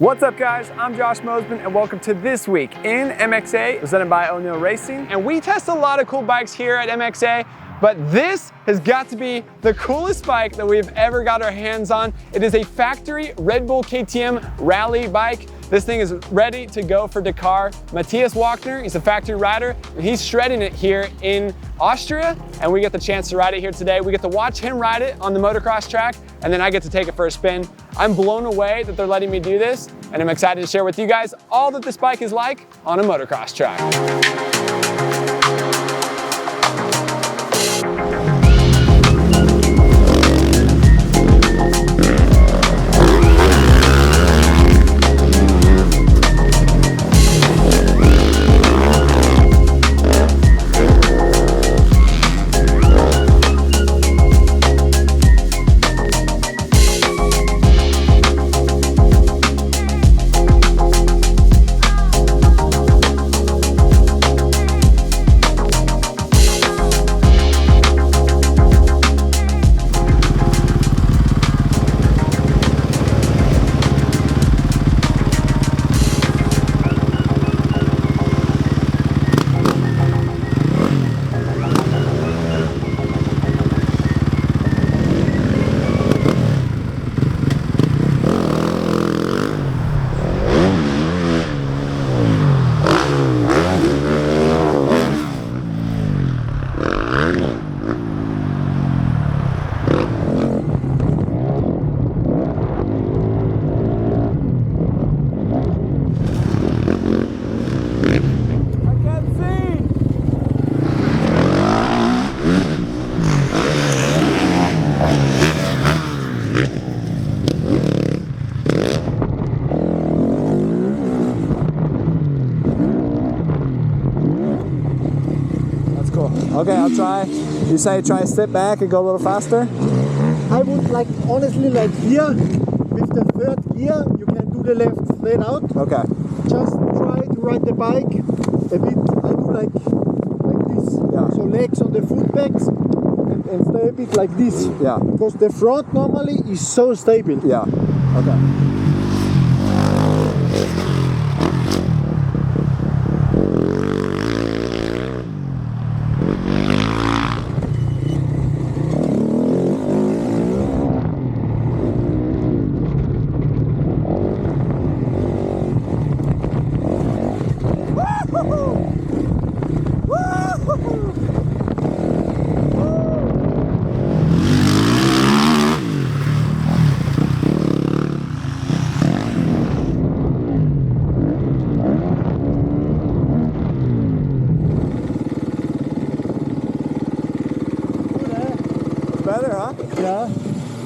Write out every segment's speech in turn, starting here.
What's up guys, I'm Josh Mosman and welcome to This Week in MXA, presented by O'Neill Racing. And we test a lot of cool bikes here at MXA, but this has got to be the coolest bike that we've ever got our hands on. It is a factory Red Bull KTM rally bike. This thing is ready to go for Dakar. Matthias Walkner, he's a factory rider, and he's shredding it here in Austria, and we get the chance to ride it here today. We get to watch him ride it on the motocross track, and then I get to take it for a spin. I'm blown away that they're letting me do this, and I'm excited to share with you guys all that this bike is like on a motocross track. Okay, I'll try. You say try to sit back and go a little faster? I would like, honestly, like here, with the third gear, you can do the left straight out. Okay. Just try to ride the bike a bit, I do like this. Yeah. So legs on the foot pegs and stay a bit like this. Yeah. Because the front normally is so stable. Yeah. Okay. Better, huh? Yeah,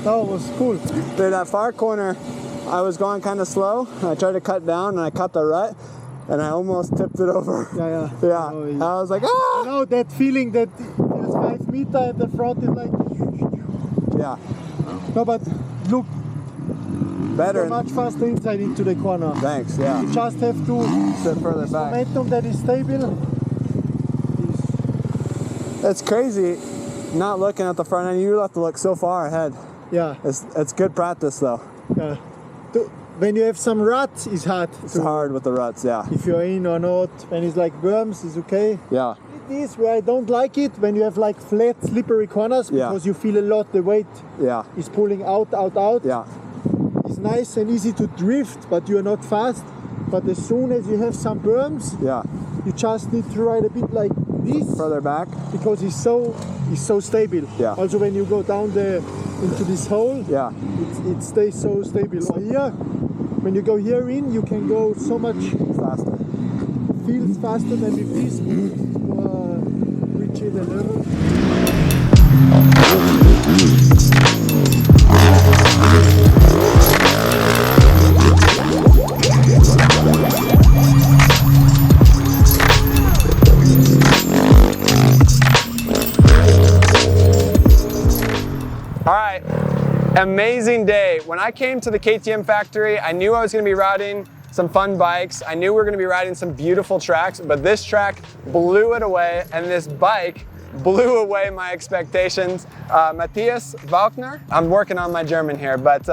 that was cool. Through that far corner, I was going kind of slow. I tried to cut down and I cut the rut and I almost tipped it over. Yeah. Yeah. Oh, And I was like, I ah! know that feeling that there's 5 meters and the front is like... Yeah. No, but look, Better. you're much faster inside into the corner. Thanks, yeah. You just have to Sit further back. momentum that is stable. It's crazy not looking at the front end. You have to look so far ahead. Yeah. It's good practice though. Yeah. When you have some ruts, it's hard. It's hard with the ruts, yeah. If you're in or not. When it's like berms, it's okay. Yeah. It is where I don't like it, when you have like flat, slippery corners, because you feel a lot the weight Yeah. is pulling out. Yeah. It's nice and easy to drift, but you're not fast. But as soon as you have some berms, Yeah. you just need to ride a bit like this, Further back. because it's so stable. Yeah. Also when you go down into this hole, Yeah. it stays so stable. Or here, when you go here in, you can go so much Faster. feels faster than with this. Reach the level. All right, amazing day. When I came to the KTM factory, I knew I was gonna be riding some fun bikes. I knew we were gonna be riding some beautiful tracks, but this track blew it away, and this bike blew away my expectations. Matthias Walkner, I'm working on my German here, but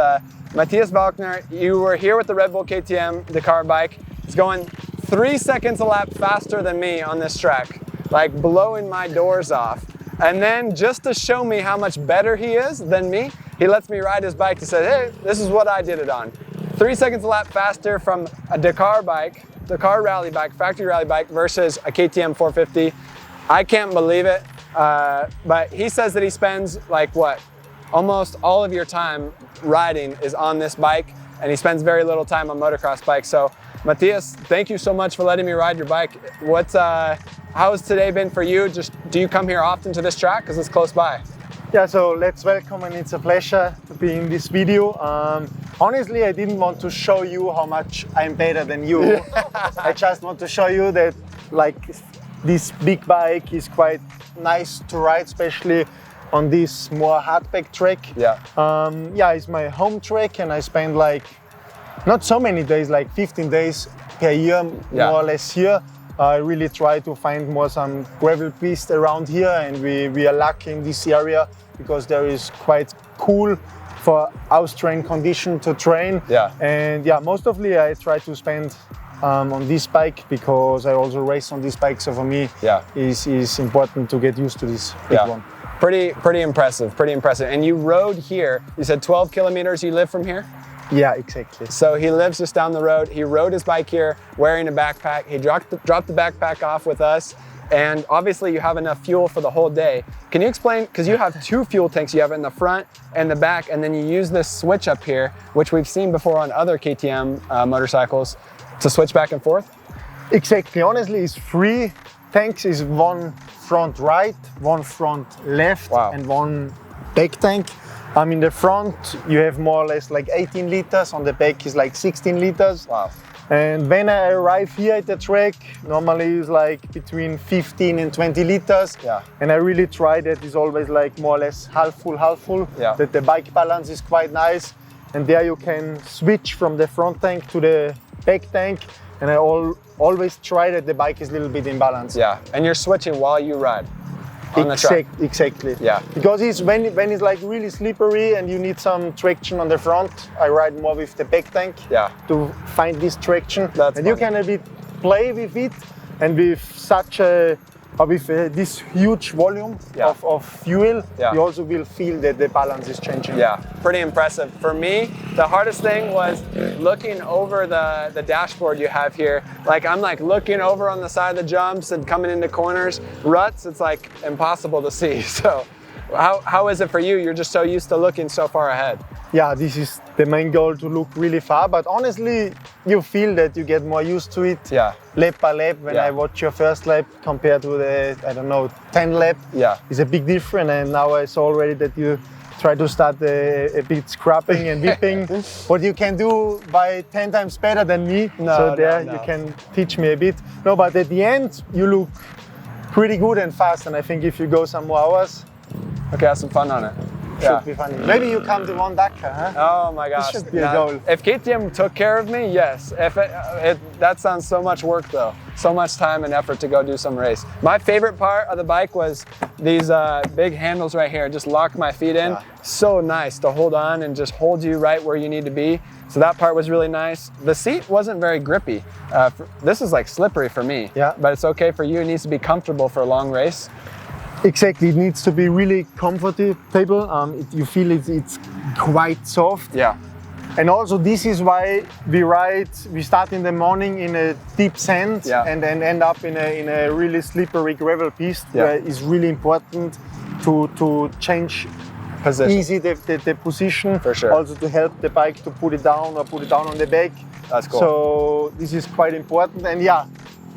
Matthias Walkner, you were here with the Red Bull KTM, the car bike. It's going 3 seconds a lap faster than me on this track, like blowing my doors off. And then just to show me how much better he is than me, he lets me ride his bike. He said, hey, this is what I did it on. 3 seconds a lap faster from a Dakar bike, Dakar rally bike, factory rally bike versus a KTM 450. I can't believe it. But he says that he spends like what? Almost all of your time riding is on this bike, and he spends very little time on motocross bikes. So Matthias, thank you so much for letting me ride your bike. How has today been for you? Just, do you come here often to this track? Because it's close by. Yeah, so let's welcome, and it's a pleasure to be in this video. Honestly, I didn't want to show you how much I'm better than you. I just want to show you that like this big bike is quite nice to ride, especially on this more hardback track. Yeah. Yeah, it's my home track, and I spend like not so many days, like 15 days per year, more or less here. I really try to find more some gravel piste around here, and we are lucky in this area because there is quite cool for Austrian condition to train. Yeah. And yeah, mostly I try to spend on this bike because I also race on this bike. So for me, is important to get used to this big one. Pretty impressive, pretty impressive. And you rode here, you said 12 kilometers you live from here? Yeah, exactly. So he lives just down the road. He rode his bike here wearing a backpack. He dropped the backpack off with us. And obviously you have enough fuel for the whole day. Can you explain, because you have 2 fuel tanks, you have it in the front and the back, and then you use this switch up here, which we've seen before on other KTM motorcycles, to switch back and forth? Exactly, honestly it's 3 tanks, is 1 front right, 1 front left, and 1 back tank. In the front you have more or less like 18 liters, on the back is like 16 liters. Wow. And when I arrive here at the track, normally it's like between 15 and 20 liters. Yeah. And I really try that it's always like more or less half full, that the bike balance is quite nice. And there you can switch from the front tank to the back tank. And I always try that the bike is a little bit in balance. Yeah, and you're switching while you ride on the track. Exactly. Yeah. Because when it's like really slippery and you need some traction on the front, I ride more with the back tank to find this traction. That's you can a bit play with it, and with such this huge volume of fuel, you also will feel that the balance is changing. Yeah, pretty impressive. For me, the hardest thing was looking over the dashboard you have here. Like I'm like looking over on the side of the jumps and coming into corners. Ruts, it's like impossible to see. So how is it for you? You're just so used to looking so far ahead. Yeah, this is the main goal, to look really far, but honestly, you feel that you get more used to it. Yeah. Lap by lap, when I watch your first lap compared to the, I don't know, 10 lap, it's a big difference. And now I saw already that you try to start a bit scrubbing and whipping, what you can do by 10 times better than me. So you can teach me a bit. No, but at the end, you look pretty good and fast, and I think if you go some more hours, okay, have some fun on it. Should be funny. Maybe you come to one Dakar, huh? Oh my gosh. This should be a goal. If KTM took care of me, yes. If that sounds so much work though. So much time and effort to go do some race. My favorite part of the bike was these big handles right here. Just lock my feet in. So nice to hold on and just hold you right where you need to be. So that part was really nice. The seat wasn't very grippy. This is like slippery for me. Yeah. But it's okay for you. It needs to be comfortable for a long race. Exactly, it needs to be really comfortable. You feel it's quite soft. Yeah. And also this is why we start in the morning in a deep sand and then end up in a really slippery gravel piste where it's really important to change easy the position. For sure. Also to help the bike to put it down or put it down on the back. That's cool. So this is quite important. And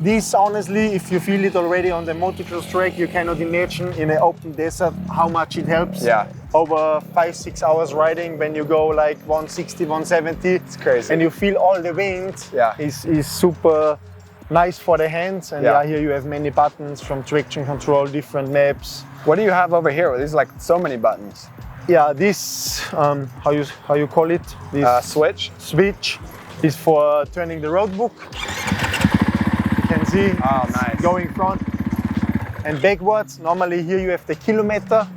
this honestly, if you feel it already on the motocross track, you cannot imagine in an open desert how much it helps. Yeah. Over 5-6 hours riding, when you go like 160, 170. It's crazy. And you feel all the wind. Yeah. is super nice for the hands. And here you have many buttons from traction control, different maps. What do you have over here? These are like so many buttons. Yeah, this how you call it? This switch. Switch is for turning the road book. You can see nice. going front. and backwards. Normally here you have the kilometer,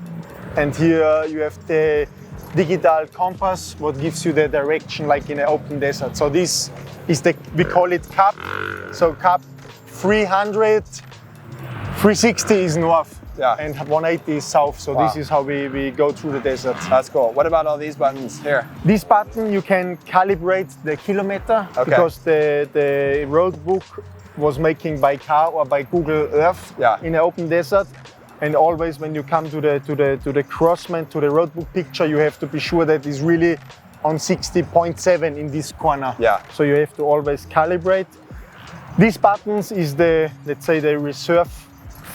and here you have the digital compass, what gives you the direction like in an open desert. So this is we call it CAP. So CAP 300, 360 is north. Yeah. And 180 is south, so this is how we go through the desert. That's cool. What about all these buttons here? This button, you can calibrate the kilometer, because the road book was making by car or by Google Earth in an open desert. And always when you come to the crossman, to the road book picture, you have to be sure that it's really on 60.7 in this corner. Yeah. So you have to always calibrate. These buttons is the, let's say, the reserve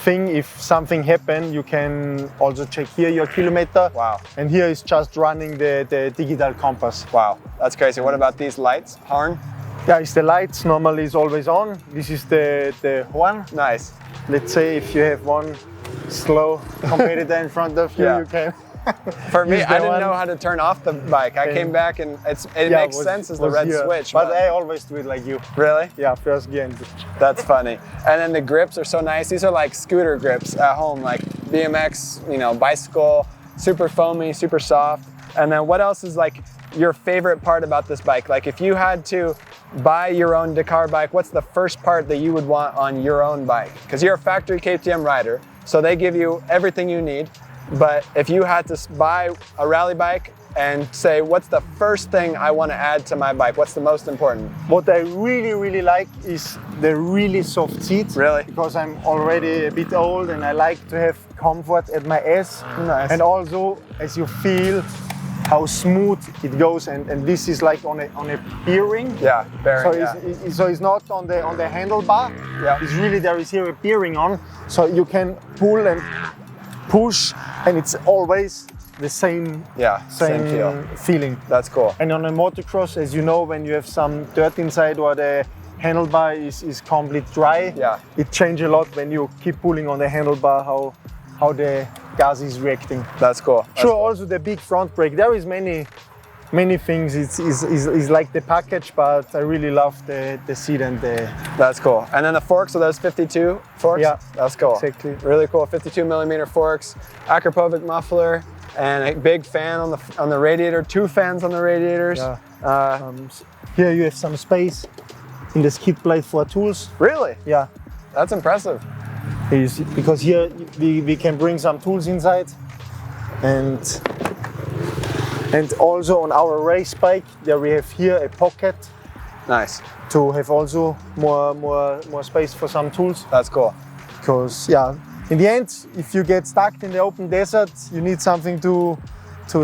thing. If something happens, you can also check here your kilometer. Wow. And here is just running the digital compass. Wow, that's crazy. What about these lights? Horn? Yeah, it's the lights. Normally is always on. This is the horn. Nice. Let's say if you have one slow competitor in front of you, you can. For me, I didn't know how to turn off the bike. I came back and it makes sense as the red switch. But I always do it like you. Really? Yeah, first gear. That's funny. And then the grips are so nice. These are like scooter grips at home, like BMX, you know, bicycle, super foamy, super soft. And then what else is like your favorite part about this bike? Like if you had to buy your own Dakar bike, what's the first part that you would want on your own bike? Because you're a factory KTM rider, so they give you everything you need. But if you had to buy a rally bike and say, what's the first thing I want to add to my bike? What's the most important? What I really like is the really soft seats. Really? Because I'm already a bit old and I like to have comfort at my ass. Nice. And also, as you feel how smooth it goes, and this is like on a bearing. Yeah, bearing. So it's not on the handlebar. Yeah. It's really, there is here a bearing on, so you can pull and push, and it's always the same feeling. That's cool. And on a motocross, as you know, when you have some dirt inside or the handlebar is completely dry, it changes a lot when you keep pulling on the handlebar, how the gas is reacting. That's cool. Also the big front brake. There is many things. It's like the package, but I really love the seat and the... That's cool. And then the forks, are those 52 forks? Yeah. That's cool. Exactly. Really cool, 52 millimeter forks, Akrapovic muffler, and a big fan on the radiator, 2 fans on the radiators. Yeah. Here you have some space in the skid plate for tools. Really? Yeah. That's impressive. Because here we can bring some tools inside, and also on our race bike, there we have here a pocket. Nice. To have also more space for some tools. That's cool. Because in the end, if you get stuck in the open desert, you need something to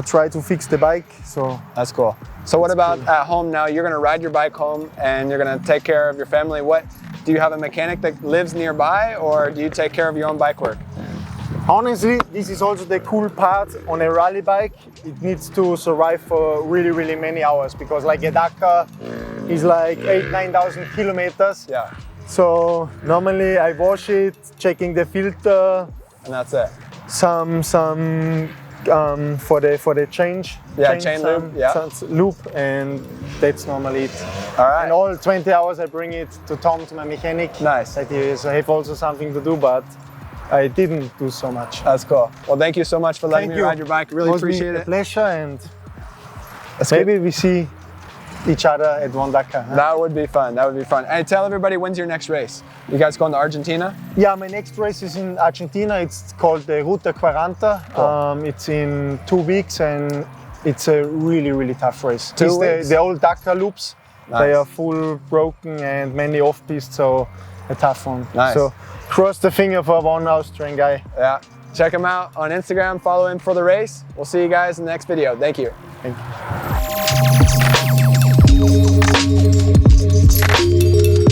try to fix the bike. So that's cool. So what about at home now? You're gonna ride your bike home and you're gonna take care of your family. Do you have a mechanic that lives nearby, or do you take care of your own bike work? Honestly, this is also the cool part on a rally bike. It needs to survive for really many hours, because like a Dakar is like 8,000–9,000 kilometers. Yeah. So normally I wash it, checking the filter. And that's it. Some for the change. Yeah, chain loop. Yeah. Some loop, and that's normally it. All right. And all 20 hours I bring it to Tom, to my mechanic. Nice. So I have also something to do, but I didn't do so much. That's cool. Well, thank you so much for letting me ride your bike. Really appreciate it. A pleasure, and maybe we see each other at one Dakar. Huh? That would be fun. That would be fun. And tell everybody, when's your next race? You guys going to Argentina? Yeah, my next race is in Argentina. It's called the Ruta 40. Cool. It's in 2 weeks, and it's a really tough race. It's the old Dakar loops. Nice. They are full broken and many off-piste, so a tough one. Nice. So cross the finger for one Austrian guy. Yeah. Check him out on Instagram. Follow him for the race. We'll see you guys in the next video. Thank you. Thank you.